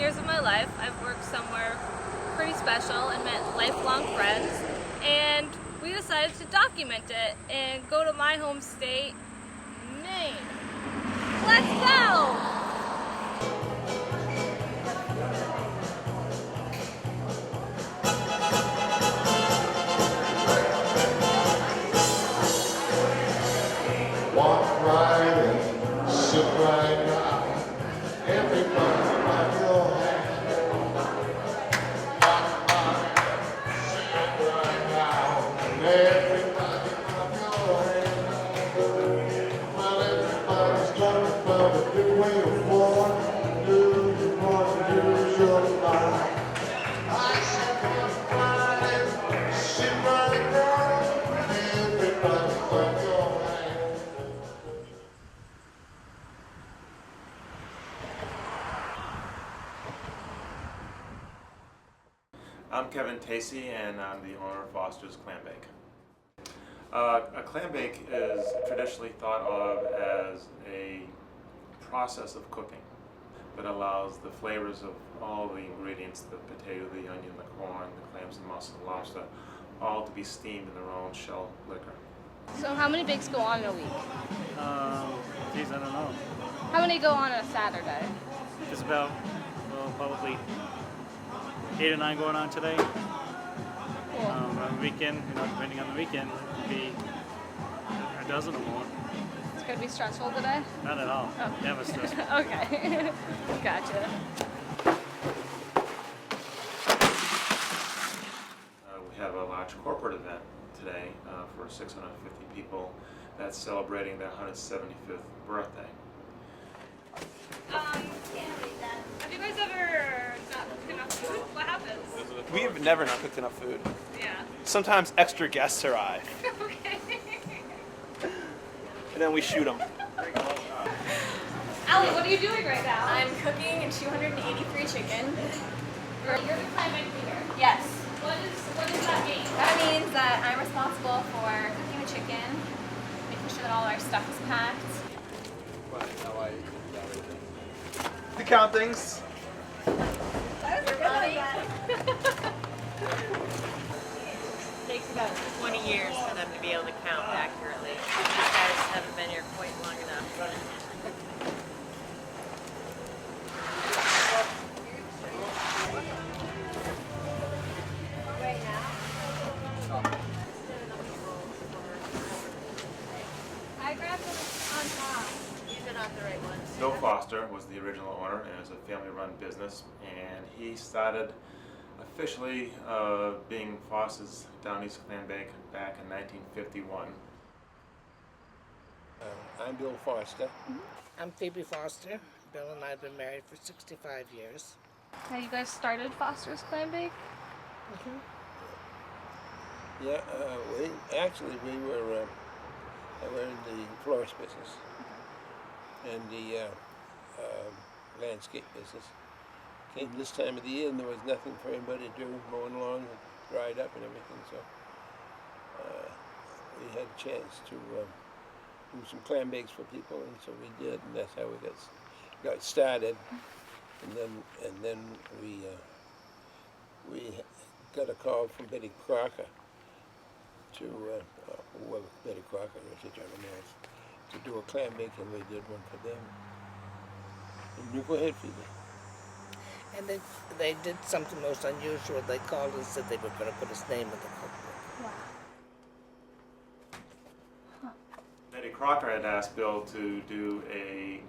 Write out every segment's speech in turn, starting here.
years of my life, I've worked somewhere pretty special and met lifelong friends, and we decided to document it and go to my home state, Maine. Let's go! Walk right in, sit right now. Everybody clap your hands. Walk right, sit right now. Everybody clap your hands. Well, everybody's talking about a good way of walking. Do you want to use your mind? I said, walk right in, sit right now. Everybody clap your hands. I'm Kevin Tacey, and I'm the owner of Foster's Clambake. A clambake is traditionally thought of as a process of cooking that allows the flavors of all the ingredients, the potato, the onion, the corn, the clams, the mussel, the lobster, all to be steamed in their own shell liquor. So how many bakes go on in a week? Geez, I don't know. How many go on a Saturday? It's about, well, probably 8 or 9 going on today. Cool. On the weekend, depending on the weekend, it could be a dozen or more. It's going to be stressful today? Not at all. Oh. Never stressful. Okay. Gotcha. We have a large corporate event today for 650 people that's celebrating their 175th birthday. Have you guys ever not cooked enough food? What happens? We've never not cooked enough food. Yeah. Sometimes extra guests arrive, Okay. and then we shoot them. Allie, what are you doing right now? I'm cooking 283 chicken. You're the climate leader. Yes. What does that mean? That means that I'm responsible for cooking the chicken, making sure that all our stuff is packed. To count things. Takes about 20 years for them to be able to count accurately. You guys haven't been here quite long enough. I grabbed it on top. These are not the right ones. Bill Foster was the original owner, and it was a family-run business, and he started officially being Foster's Downeast Clambake back in 1951. I'm Bill Foster. I'm Phoebe Foster. Bill and I have been married for 65 years. Now you guys started Foster's Clambake? Yeah, we were in the florist business and the landscape business. Came this time of the year and there was nothing for anybody to do, mowing lawn, dried up and everything, so we had a chance to do some clam bakes for people, and so we did, and that's how we got started. And then we got a call from Betty Crocker to Betty Crocker, Richard General Mills, to do a clam bake, and we did one for them. And you go ahead, Phoebe. And they did something most unusual. They called and said they were going to put his name in the cookbook. Wow. Betty Crocker had asked Bill to do a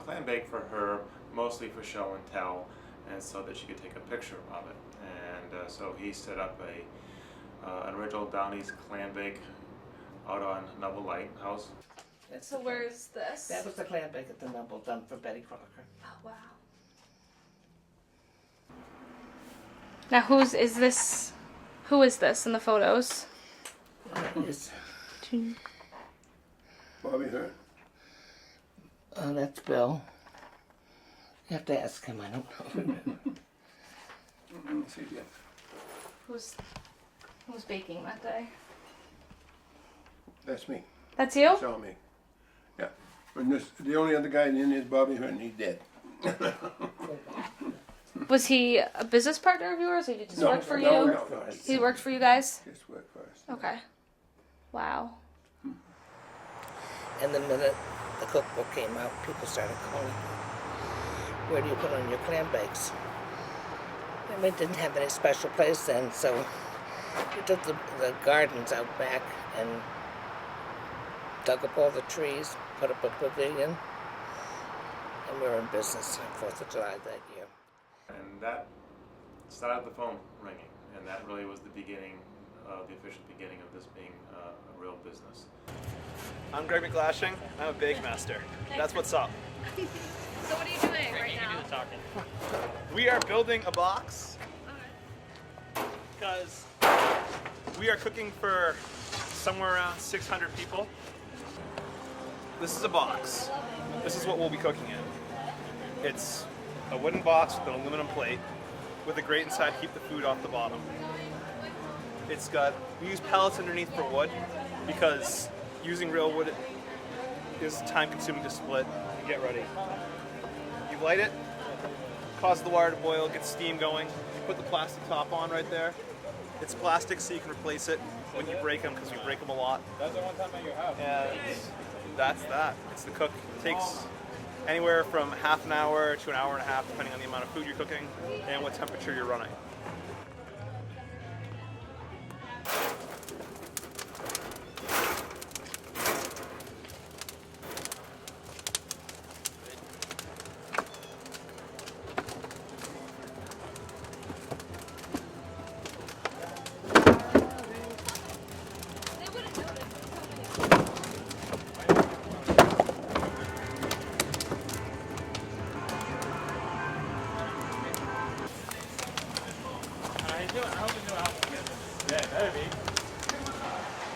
clam bake for her, mostly for show and tell, and so that she could take a picture of it. And so he set up an original Downeast Clambake out on Noble Lighthouse. So where's this? That was the clam bake at the Noble done for Betty Crocker. Oh, wow. Now who is this in the photos? That is, Bobby Hearn. that's Bill. You have to ask him, I don't know. Let me see again. Who's baking that day? That's me. That's you? That's all me. Yeah. And the only other guy in is Bobby Hearn. He's dead. Was he a business partner of yours, or did he just work for you? No. He worked for you guys? Just work for us. Okay. Wow. And the minute the cookbook came out, people started calling me, where do you put on your clam bakes? And we didn't have any special place then, so we took the gardens out back and dug up all the trees, put up a pavilion, and we were in business on 4th of July that year. And that started the phone ringing, and that really was the beginning, the official beginning of this being a real business. I'm Greg McGlashing. I'm a bake master. That's what's up. So what are you doing right now? We are building a box because we are cooking for somewhere around 600 people. This is a box. This is what we'll be cooking in. It's a wooden box with an aluminum plate with a grate inside to keep the food off the bottom. It's got, we use pellets underneath for wood because using real wood is time consuming to split and get ready. You light it, cause the wire to boil, get steam going. You put the plastic top on right there. It's plastic so you can replace it when you break them because we break them a lot. That's the one time at your house. And that's that. It's the cook. It takes anywhere from half an hour to an hour and a half depending on the amount of food you're cooking and what temperature you're running.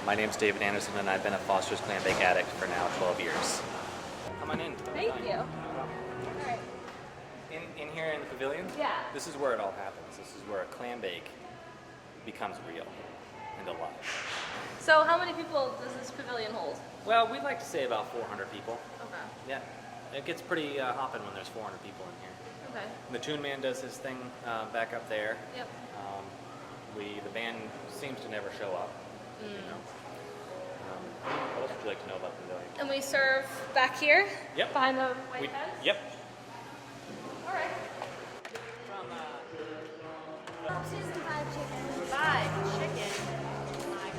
My name's David Anderson, and I've been a Foster's Clambake addict for now 12 years. Come on in. Thank you. All right. In here in the pavilion? Yeah. This is where it all happens. This is where a clambake becomes real and alive. So how many people does this pavilion hold? Well, we'd like to say about 400 people. Okay. Yeah. It gets pretty hopping when there's 400 people in here. Okay. The Tune Man does his thing back up there. Yep. The band seems to never show up. You know? What else would you like to know about the pavilion? And we serve back here? Yep. Behind the white fence? Yep. All right. Season 5 chicken. 5 chicken. Oh my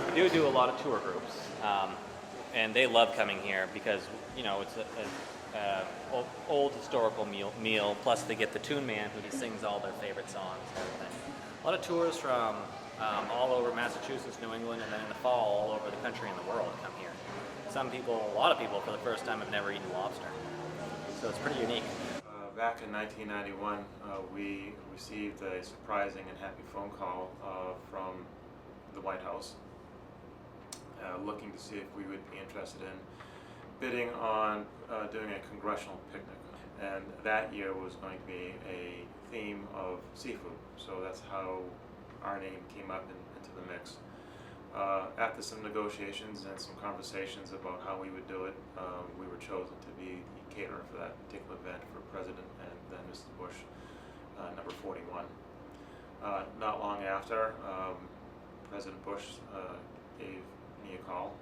gosh. We do a lot of tour groups, and they love coming here because, you know, it's a old historical meal, plus they get the Tune Man who sings all their favorite songs and everything. A lot of tours from all over Massachusetts, New England, and then in the fall all over the country and the world come here. A lot of people for the first time have never eaten lobster, so it's pretty unique. Back in 1991, we received a surprising and happy phone call from the White House looking to see if we would be interested in bidding on doing a congressional picnic. And that year was going to be a theme of seafood, so that's how our name came up into the mix. After some negotiations and some conversations about how we would do it, we were chosen to be the caterer for that particular event for President and then Mrs. Bush, number 41. Not long after, President Bush gave me a call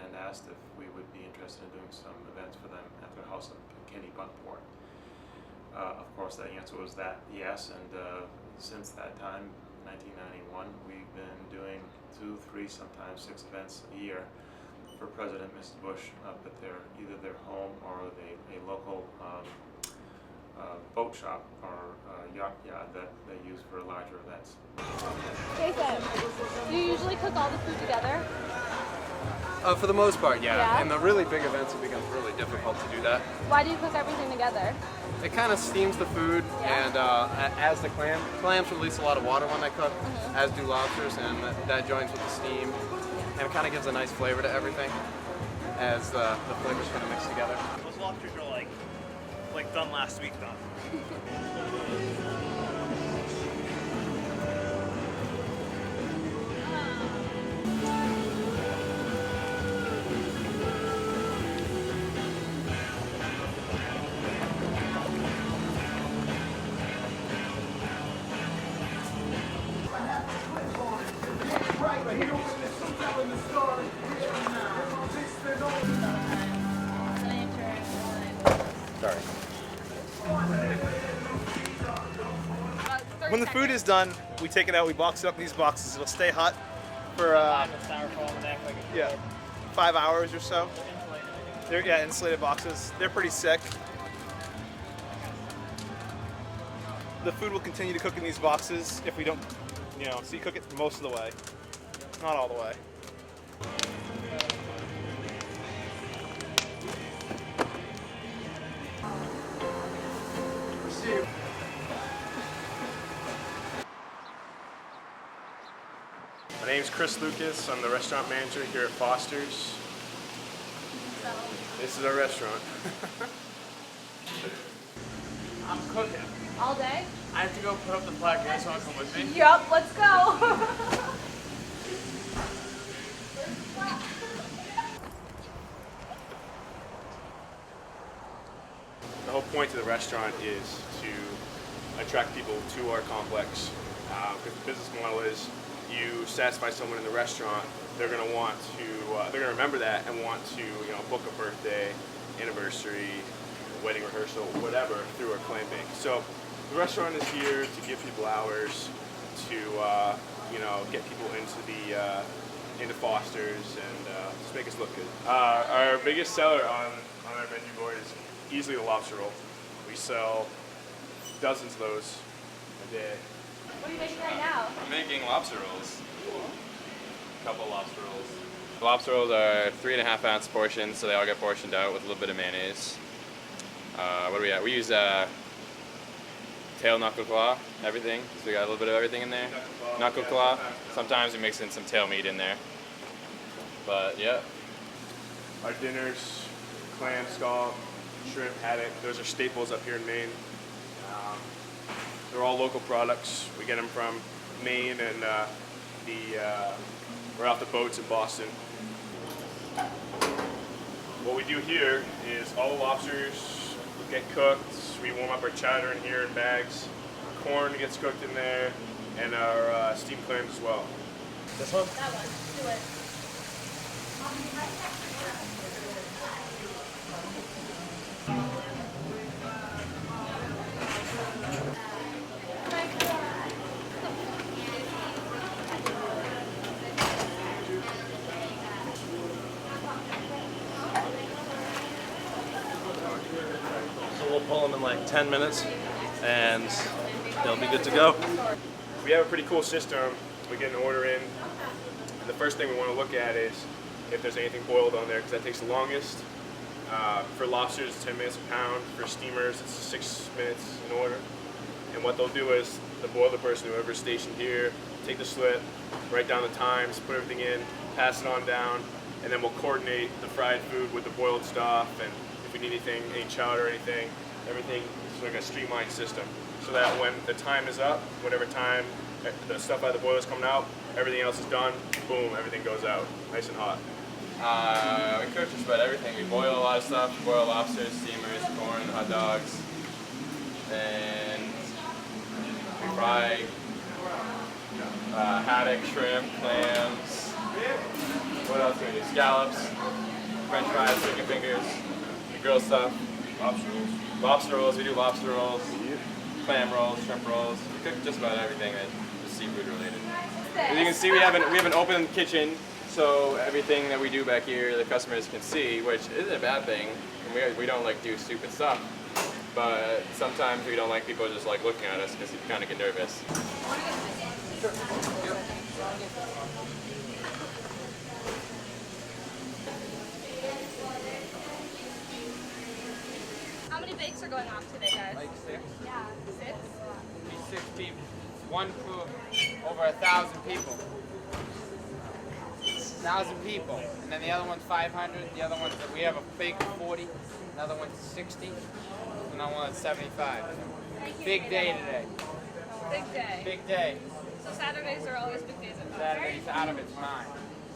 and asked if we would be interested in doing some events for them at their house in Kennebunkport. Of course, the answer was yes, and since that time, 1991, we've been doing 2, 3, sometimes 6 events a year for President and Mrs. Bush up at either their home or a local boat shop or yacht yard that they use for larger events. Jason, do you usually cook all the food together? For the most part, yeah. Yeah? And the really big events, it becomes really difficult to do that. Why do you cook everything together? It kind of steams the food, Yeah. and as the clams release a lot of water when they cook, as do lobsters, and that joins with the steam, and it kind of gives a nice flavor to everything as the flavors kind of mix together. Those lobsters are like done last week done. Sorry. When the food is done, we take it out, we box it up in these boxes. It'll stay hot for yeah, 5 hours or so. They're insulated boxes. They're pretty sick. The food will continue to cook in these boxes if we don't, so you cook it most of the way, not all the way. My name's Chris Lucas. I'm the restaurant manager here at Foster's. This is our restaurant. I'm cooking. All day? I have to go put up the plaque. You guys want to come with me? Yup, let's go. The whole point of the restaurant is to attract people to our complex. Because the business model is you satisfy someone in the restaurant, they're going to want to, they're going to remember that and want to, book a birthday, anniversary, wedding rehearsal, whatever, through our Clambake. So the restaurant is here to give people hours, to, get people into Foster's and just make us look good. Our biggest seller on our menu board is easily the lobster roll. We sell dozens of those a day. What are you making right now? I'm making lobster rolls. A couple lobster rolls. The lobster rolls are 3.5 ounce portions, so they all get portioned out with a little bit of mayonnaise. What do we have? We use tail knuckle claw, everything. So we got a little bit of everything in there. Knuckle claw. Sometimes we mix in some tail meat in there. But yeah. Our dinners, clam, scallop, shrimp, haddock, those are staples up here in Maine. They're all local products. We get them from Maine and we're off the boats in Boston. What we do here is all the lobsters get cooked. We warm up our chowder in here in bags. Corn gets cooked in there, and our steamed clams as well. This one? That one. Do it. We'll pull them in like 10 minutes and they'll be good to go. We have a pretty cool system. We get an order in, and the first thing we want to look at is if there's anything boiled on there, because that takes the longest. For lobsters, it's 10 minutes a pound. For steamers, it's 6 minutes an order. And what they'll do is the boiler person, whoever's stationed here, take the slip, write down the times, put everything in, pass it on down, and then we'll coordinate the fried food with the boiled stuff, and if we need anything, any chowder or anything, everything is like a streamlined system. So that when the time is up, whatever time the stuff out of the boiler is coming out, everything else is done, boom, everything goes out, nice and hot. We cook just about everything. We boil a lot of stuff. We boil lobsters, steamers, corn, hot dogs. And we fry haddock, shrimp, clams. What else do we do? Scallops, French fries, chicken fingers, grill stuff. Lobster rolls. Lobster rolls. We do lobster rolls, clam rolls, shrimp rolls. We cook just about everything that is seafood related. As you can see, we have an open kitchen. So everything that we do back here, the customers can see, which isn't a bad thing. We don't like do stupid stuff, but sometimes we don't like people just like looking at us because you kind of get nervous. How many bakes are going off today, guys? Like 6? Yeah, 6? Be 6 people. One for over 1,000 people. 1,000 people, and then the other one's 500. The other one's we have a bake of 40. Another one's 60. Another one's 75. Big day today. Big day. Big day. So Saturdays are always big days at home. Saturdays out of it's mine.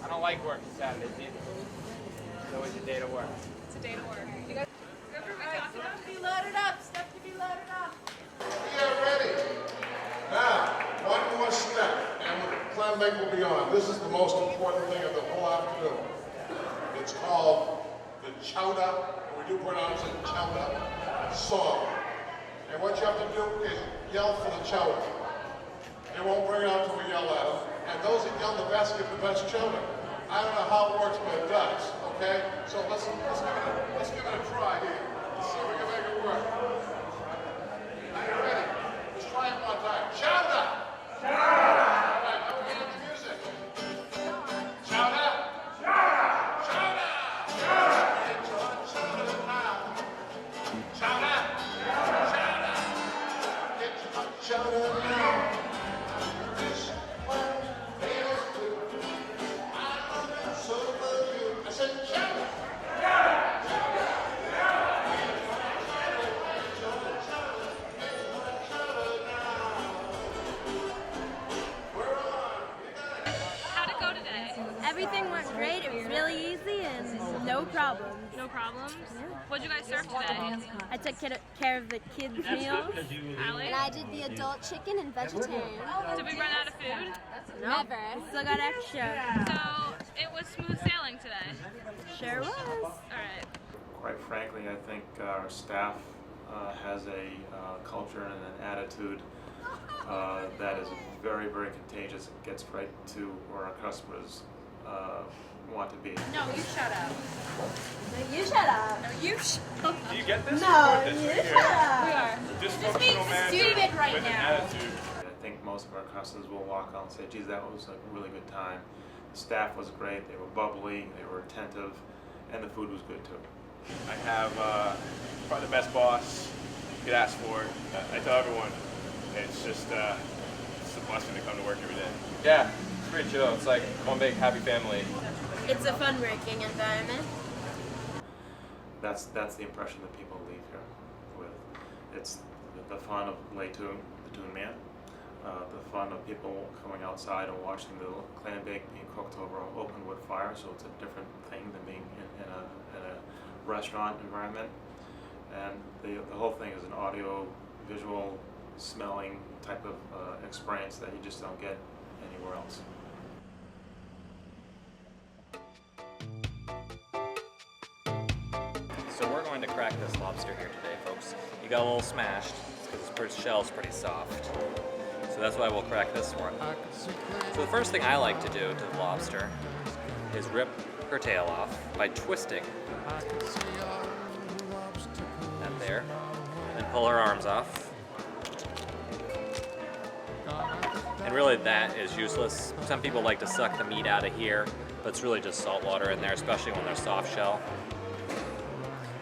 I don't like working Saturdays either. It's always a day to work. It's a day to work. You guys, Stuff to be loaded up. Stuff to be loaded up. We are ready. Now, one more step, and with Clambake will be on. This is the most important thing of the whole afternoon. It's called the chowder, and we do pronounce it chowder, song. And what you have to do is yell for the chowder. They won't bring it out until we yell at them. And those that yell the best get the best chowder. I don't know how it works, but it does, okay? So let's give it a try here. Let's see if we can make it work. Are you ready? Let's try it one time. Chowder! Chowder! All right, now we're getting the music. Chowder! Chowder! Chowder! Chowder! Get your chowder now. Chowder! Chowder! Get your chowder now. This one feels good. I love it so good. I said chowder! How'd it go today? Everything went great. It was really easy and no problems. No problems? What'd you guys serve today? I took care of the kids' meals. Allie? And I did the adult chicken and vegetarian. Did we run out of food? Never. Still got extra. So it was smooth sailing today. Sure was. Alright. Quite frankly, I think our staff has a culture and an attitude that is very, very contagious. It gets right to where our customers want to be. No, you shut up. No, you shut up. No, you shut up. Do you get this? No, This you here. shut up. We are. Dysfunctional being manager stupid right with an now. attitude. I think most of our customers will walk out and say, geez, that was a really good time. The staff was great, they were bubbly, they were attentive, and the food was good too. I have probably the best boss you could ask for. I tell everyone, it's just it's a blessing to come to work every day. Yeah, it's pretty chill. It's like one big happy family. It's a fun working environment. That's the impression that people leave here with. It's the fun of the tune man, the fun of people coming outside and watching the clambake being cooked over an open wood fire, so it's a different thing than being in a restaurant environment. And the whole thing is an audio, visual, smelling type of experience that you just don't get anywhere else. So we're going to crack this lobster here today, folks. You got a little smashed because the shell's pretty soft. So that's why we'll crack this one. So the first thing I like to do to the lobster is rip her tail off by twisting that there, and pull her arms off. And really that is useless. Some people like to suck the meat out of here, but it's really just salt water in there, especially when they're soft shell.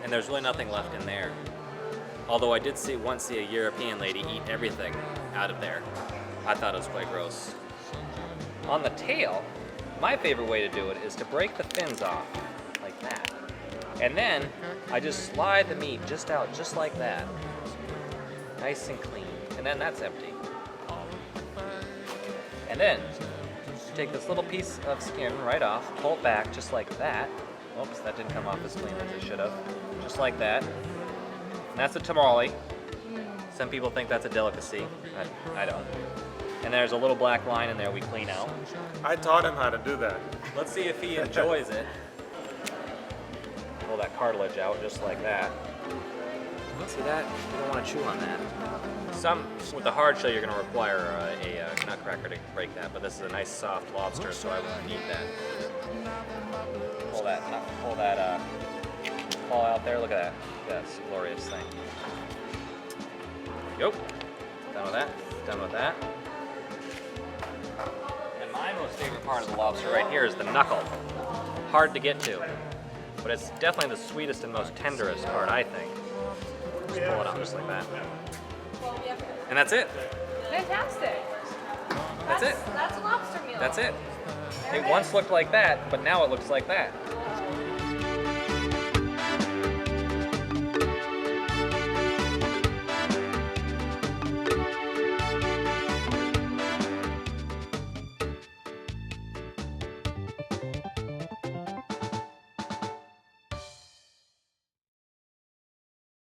And there's really nothing left in there. Although I did once see a European lady eat everything out of there. I thought it was quite gross. On the tail, my favorite way to do it is to break the fins off, like that. And then I just slide the meat just out, just like that. Nice and clean. And then that's empty. And then take this little piece of skin right off, pull it back just like that. Oops, that didn't come off as clean as it should have. Just like that. And that's a tamale. Some people think that's a delicacy. I don't. And there's a little black line in there we clean out. I taught him how to do that. Let's see if he enjoys it. Pull that cartilage out just like that. See that? You don't want to chew on that. With the hard shell, you're going to require a nutcracker to break that, but this is a nice soft lobster, so I won't need that. Pull that claw out there. Look at that. That's a glorious thing. Yep. Done with that. Done with that. And my most favorite part of the lobster right here is the knuckle. Hard to get to, but it's definitely the sweetest and most tenderest part, I think. Just pull it out just like that. And that's it. Fantastic. That's it. That's a lobster meal. That's it. It once looked like that, but now it looks like that.